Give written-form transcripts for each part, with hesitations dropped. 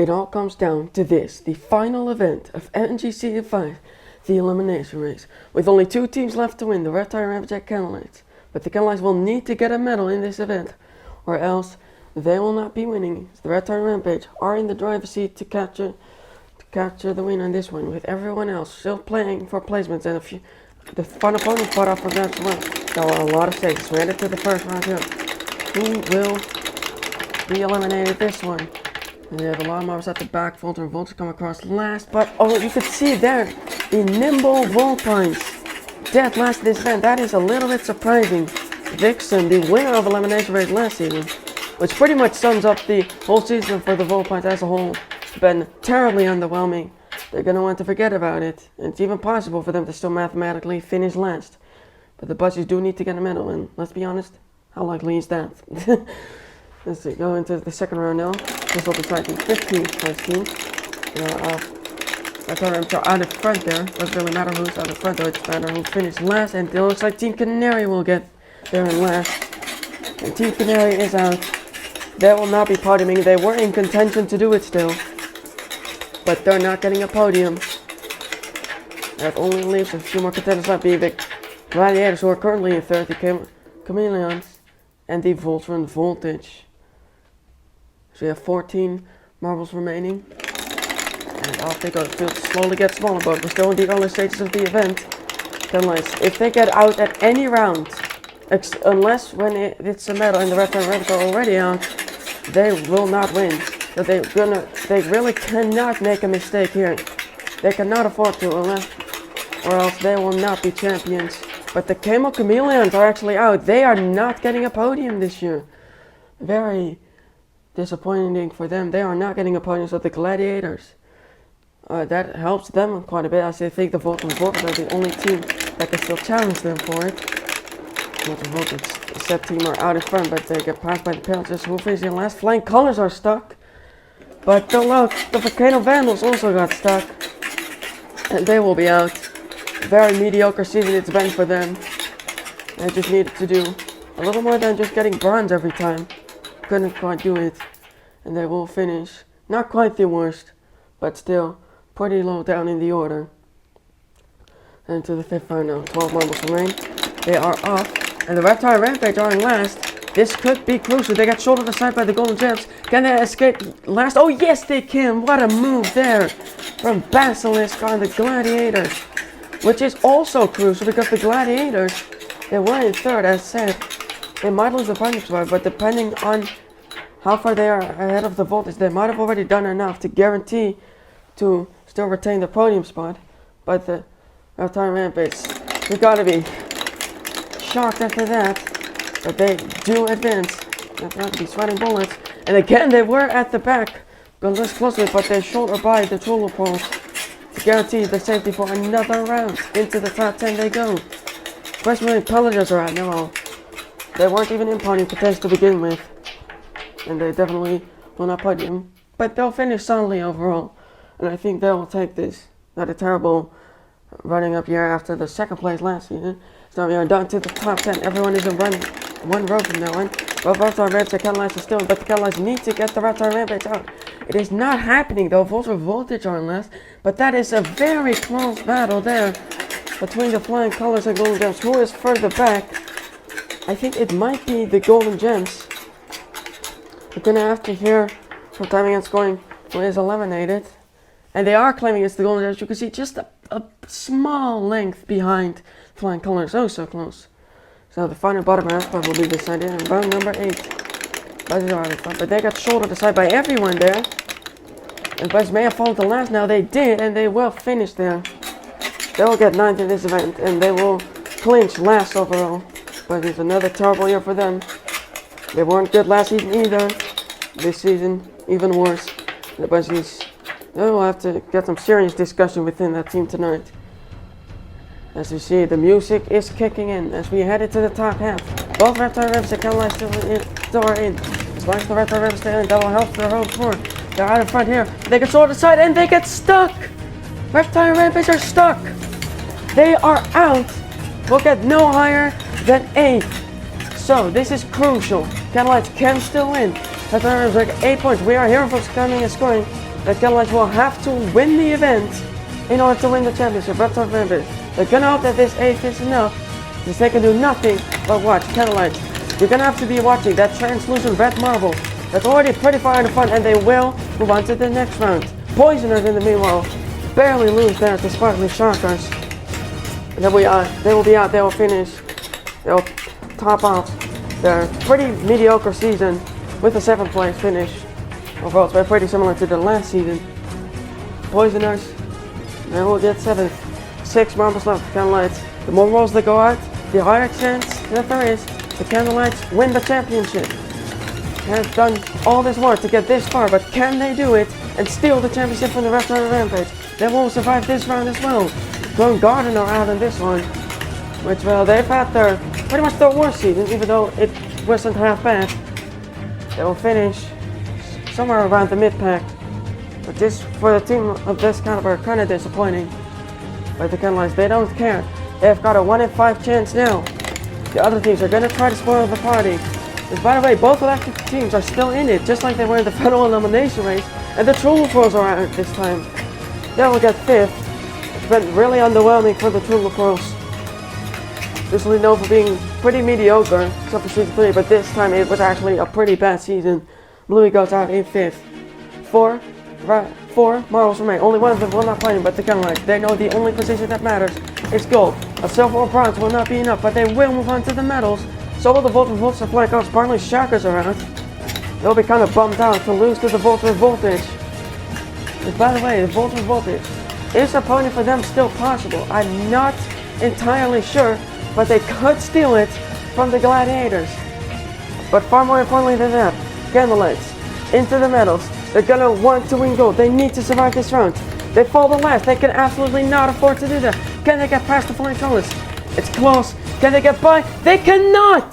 it all comes down to this, the final event of MMG Season 5, the Elimination Race. With only 2 teams left to win, the Red Tire Rampage and Candlelights. But the Candlelights will need to get a medal in this event, or else they will not be winning. The Red Tire Rampage are in the driver's seat to capture the win on this one, with everyone else still playing for placements and the fun opponent fought off for grabs as well. There are a lot of stakes. We headed to the first round here. Who will be eliminated this one? And we have a lot of mobs at the back. Volter and Volter come across last, but oh, you could see there the nimble Volpines dead last this event. That is a little bit surprising. Vixen, the winner of Elimination Race last season, which pretty much sums up the whole season for the Volpines as a whole. It's been terribly underwhelming. They're going to want to forget about it. And it's even possible for them to still mathematically finish last. But the Buzzies do need to get a medal, and let's be honest, how likely is that? Let's see, go into the second round now. This will decide the 15th place team. I thought I'm out in front there. Doesn't really matter who's out in front though, it's matter who finished last. And it looks like Team Canary will get there in last. And Team Canary is out. They will not be podiuming. They were in contention to do it still, but they're not getting a podium. That only leaves a few more contenders left, being the Gladiators, who are currently in third, the Chameleons, and the Voltron Voltage. So we have 14 marbles remaining. And off they go. The field slowly gets smaller, but we're still in the early stages of the event. Candlelights, if they get out at any round, unless when it's a medal and the Red Tire Rampage are already out, they will not win. So they really cannot make a mistake here. They cannot afford to, or else they will not be champions. But the Camo Chameleons are actually out. They are not getting a podium this year. Very disappointing for them. They are not getting a podium. So the Gladiators, that helps them quite a bit, as I think the Voltron Voltage are the only team that can still challenge them for it. Voltron Voltage, the set team are out in front, but they get passed by the Pelters, who finished in last. Flying Colors are stuck. But the Volcano Vandals also got stuck, and they will be out. Very mediocre season it's been for them. They just needed to do a little more than just getting bronze every time. Couldn't quite do it, and they will finish not quite the worst, but still pretty low down in the order. And to the 5th round now, 12 marbles remain. They are off, and the Red Tire Rampage are in last. This could be crucial. They got shouldered aside by the Golden Gems. Can they escape last? Oh yes, they can. What a move there from Basilisk on the Gladiators, which is also crucial because the Gladiators, they were in third, as said. They might lose the podium spot, but depending on how far they are ahead of the Voltage, they might have already done enough to guarantee to still retain the podium spot. But the Red Tire Rampage, we gotta be shocked after that. But they do advance. They're going to be sweating bullets. And again, they were at the back. Got less closely, but they shoulder by the Trullo poles to guarantee the safety for another round. Into the top 10 they go. Question where the Pelagers are at now. They weren't even in podium potential to begin with. And they definitely will not podium. But they'll finish solidly overall. And I think they will take this. Not a terrible running up year after the second place last season. So we are down to the top 10. Everyone is in one row from now on. But Red Tire Rampage and Candlelights are still, but the Candlelights need to get the Red Tire Rampage out. It is not happening though. Volter Voltage are in last, but that is a very close battle there between the Flying Colors and Golden Gems. Who is further back? I think it might be the Golden Gems. We're gonna have to hear from timing and scoring who is eliminated, and they are claiming it's the Golden Gems. You can see just a small length behind Flying Colors. Oh, so close. So the final bottom half spot will be decided in round number 8. Buzzies are out in front, but they got shouldered aside by everyone there. And Buzzies may have fallen to last. Now they did, and they will finish there. They will get 9th in this event, and they will clinch last overall. But it's another terrible year for them. They weren't good last season either. This season, even worse. The Buzzies, they will have to get some serious discussion within that team tonight. As you see, the music is kicking in as we head into the top half. Both Red Tire Rampage and Candlelights still are in. As long as the Red Tire Rampage stay in, that will help their home forward. They're out in front here. They get short aside and they get stuck. Red Tire Rampage are stuck. They are out. We'll get no higher than 8th. So this is crucial. Candlelights can still win. Red Tire Rampage like 8 points. We are hearing from coming and scoring. The Candlelights will have to win the event in order to win the championship. Reptile Rampage. They're gonna hope that this 8th is enough, because they can do nothing but watch. Candlelights, you're gonna have to be watching that translucent red marble. That's already pretty far in the front, and they will move on to the next round. Poisoners in the meanwhile barely lose there to Sparkly Shockers. They will be out, they will finish, they will top off their pretty mediocre season with a 7th place finish. Overall, it's pretty similar to the last season. Poisoners, they will get 7th. 6 marbles left for Candlelights. The more rolls they go out, the higher chance that there is the Candlelights win the championship. They have done all this work to get this far, but can they do it and steal the championship from the Reptile Rampage? They will survive this round as well. Throwing Gardener out in this one, which, well, they've had pretty much their worst season, even though it wasn't half bad. They will finish somewhere around the mid-pack, but this, for a team of this caliber, kind of disappointing. But the Candlelights, they don't care. They've got a 1 in 5 chance now. The other teams are going to try to spoil the party. And by the way, both electric teams are still in it, just like they were in the final elimination race, and the True Pros are out this time. They will get 5th. It's been really underwhelming for the True Pros. Usually known for being pretty mediocre, except for season 3, but this time it was actually a pretty bad season. Bluey goes out in 5th. 4 marbles remain. Only one of them will not play, but the Candlelights, they know the only position that matters is gold. A silver or bronze will not be enough, but they will move on to the medals. So will the Voltage Volts and Flying Colors. Sparkly Shockers are out. They'll be kind of bummed out to lose to the Voltage Voltage. And by the way, the Voltage Voltage, is a pony for them still possible? I'm not entirely sure, but they could steal it from the Gladiators. But far more importantly than that, Candlelights into the medals. They're gonna want to win gold. They need to survive this round. They fall the last. They can absolutely not afford to do that. Can they get past the Flying Colors? It's close. Can they get by? They cannot!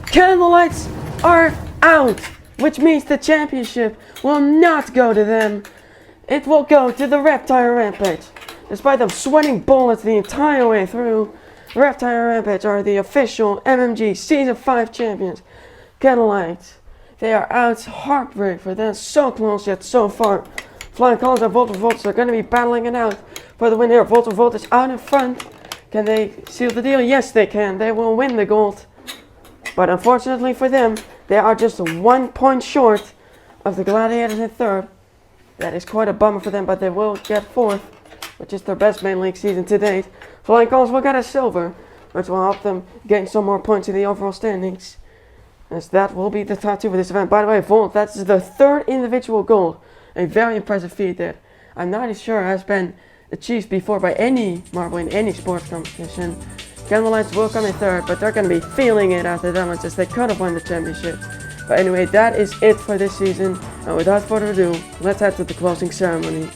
Candlelights are out, which means the championship will not go to them. It will go to the Reptile Rampage. Despite them sweating bullets the entire way through, Reptile Rampage are the official MMG Season 5 champions. Candlelights, they are out. Heartbreak for them. So close yet so far. Flying Colors and Voltage Voltage are going to be battling it out for the win here. Voltage Voltage out in front. Can they seal the deal? Yes, they can. They will win the gold. But unfortunately for them, they are just 1 point short of the Gladiators in 3rd. That is quite a bummer for them, but they will get 4th, which is their best main league season to date. Flying Colors will get a silver, which will help them gain some more points in the overall standings, as that will be the top 2 for this event. By the way, Volt, that's the 3rd individual gold. A very impressive feat that I'm not sure has been achieved before by any marble in any sports competition. Candlelights will come in 3rd, but they're going to be feeling it after that one, since they could have won the championship. But anyway, that is it for this season, and without further ado, let's head to the closing ceremony.